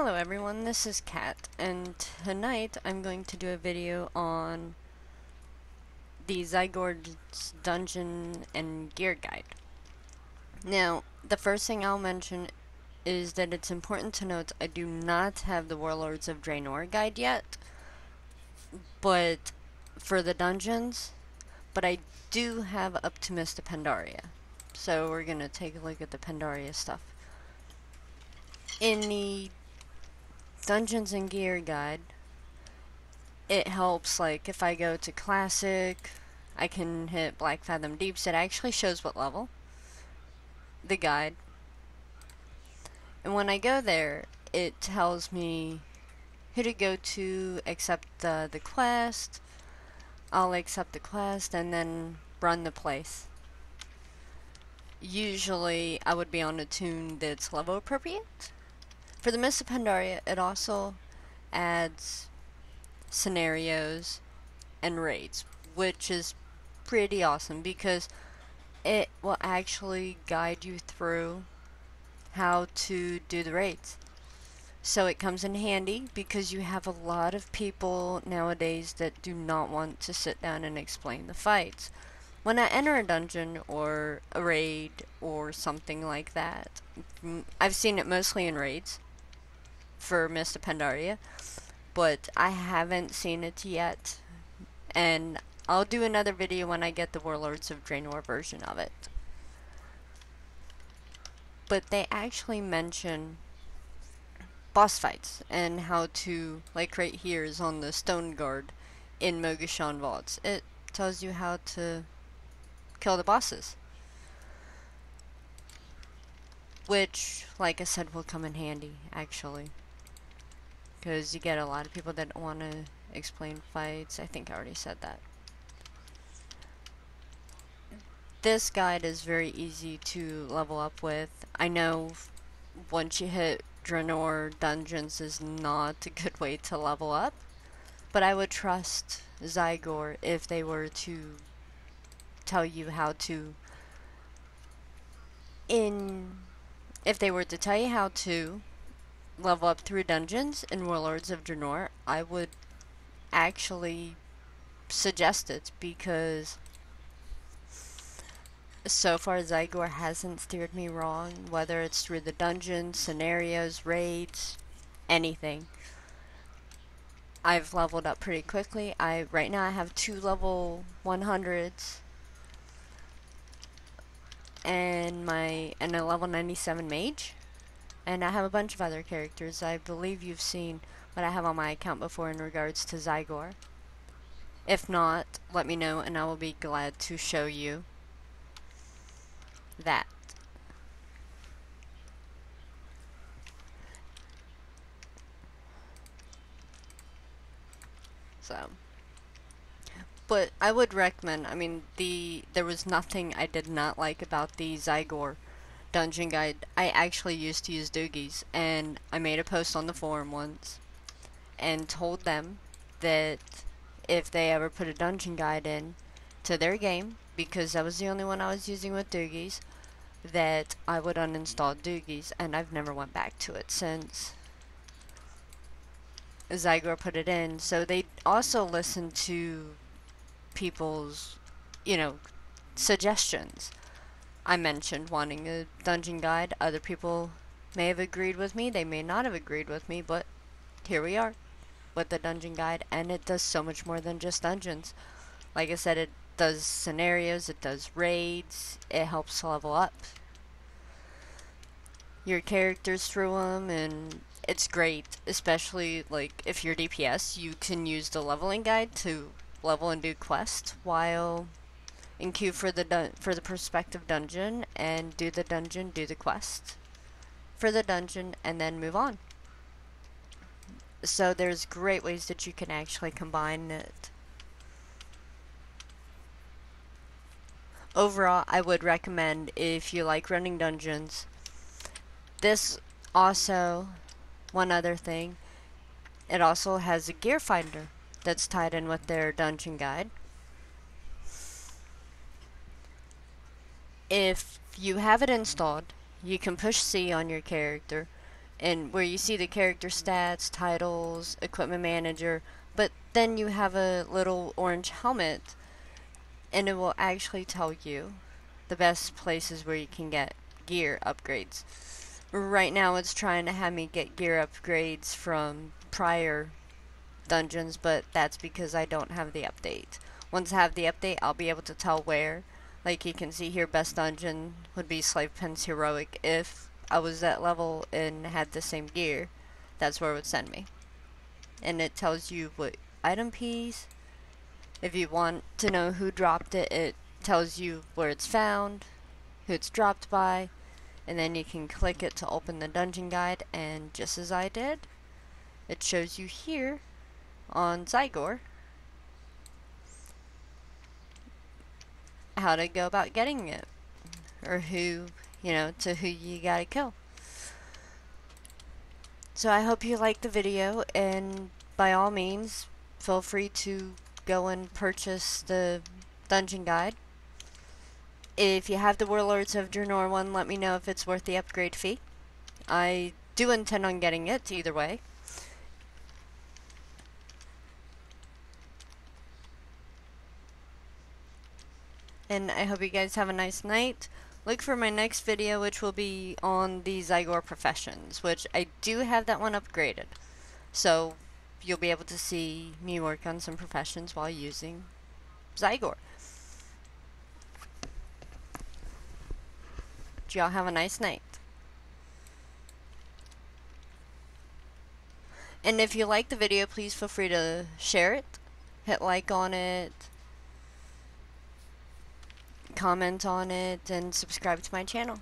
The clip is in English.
Hello everyone, this is Kat, and tonight I'm going to do a video on the Zygor Dungeon and Gear Guide. Now, the first thing I'll mention is that it's important to note I do not have the Warlords of Draenor guide yet, but for the dungeons, but I do have up to Mista Pandaria. So we're gonna take a look at the Pandaria stuff. In the Dungeons and Gear guide, it helps, like, if I go to Classic, I can hit Black Fathom Deeps. It actually shows what level, the guide. And when I go there, it tells me who to go to, accept the quest. I'll accept the quest and then run the place. Usually, I would be on a tune that's level appropriate. For the Mist of Pandaria, it also adds scenarios and raids, which is pretty awesome because it will actually guide you through how to do the raids. So it comes in handy because you have a lot of people nowadays that do not want to sit down and explain the fights. When I enter a dungeon or a raid or something like that, I've seen it mostly in raids for Mist of Pandaria, but I haven't seen it yet, and I'll do another video when I get the Warlords of Draenor version of it. But they actually mention boss fights and how to, like right here is on the Stone Guard in Mogashan Vaults. It tells you how to kill the bosses, which, like I said, will come in handy actually, because you get a lot of people that want to explain fights. I think I already said that. This guide is very easy to level up with. I know once you hit Draenor Dungeons is not a good way to level up, but I would trust Zygor if they were to tell you how to level up through dungeons in Warlords of Draenor, I would actually suggest it, because so far Zygor hasn't steered me wrong, whether it's through the dungeons, scenarios, raids, anything. I've leveled up pretty quickly. Right now I have 2 level 100s and a level 97 mage. And I have a bunch of other characters. I believe you've seen what I have on my account before in regards to Zygor. If not, let me know and I will be glad to show you that. So, but I would recommend, there was nothing I did not like about the Zygor dungeon guide. I actually used to use Doogies, and I made a post on the forum once and told them that if they ever put a dungeon guide in to their game, because that was the only one I was using with Doogies, that I would uninstall Doogies, and I've never went back to it since Zygor put it in. So they also listen to people's, suggestions. I mentioned wanting a dungeon guide. Other people may have agreed with me, they may not have agreed with me, but here we are with the dungeon guide, and it does so much more than just dungeons. Like I said, it does scenarios, it does raids, it helps level up your characters through them, and it's great, especially like if you're DPS, you can use the leveling guide to level and do quests while in queue for the prospective dungeon, and do the dungeon, do the quest for the dungeon, and then move on. So there's great ways that you can actually combine it. Overall, I would recommend, if you like running dungeons, this also, one other thing, it also has a gear finder that's tied in with their dungeon guide. If you have it installed, you can push C on your character and where you see the character stats, titles, equipment manager, but then you have a little orange helmet, and it will actually tell you the best places where you can get gear upgrades. Right now it's trying to have me get gear upgrades from prior dungeons, but that's because I don't have the update. Once I have the update, I'll be able to tell where. Like you can see here, best dungeon would be Slave Pen's Heroic. If I was that level and had the same gear, that's where it would send me. And it tells you what item piece. If you want to know who dropped it, it tells you where it's found, who it's dropped by, and then you can click it to open the dungeon guide, and just as I did, it shows you here on Zygor how to go about getting it, or who, to who you gotta kill. So I hope you liked the video, and by all means, feel free to go and purchase the dungeon guide. If you have the Warlords of Draenor one, let me know if it's worth the upgrade fee. I do intend on getting it either way. And I hope you guys have a nice night. Look for my next video, which will be on the Zygor professions, which I do have that one upgraded. So you'll be able to see me work on some professions while using Zygor. Y'all have a nice night. And if you like the video, please feel free to share it, hit like on it, comment on it, and subscribe to my channel.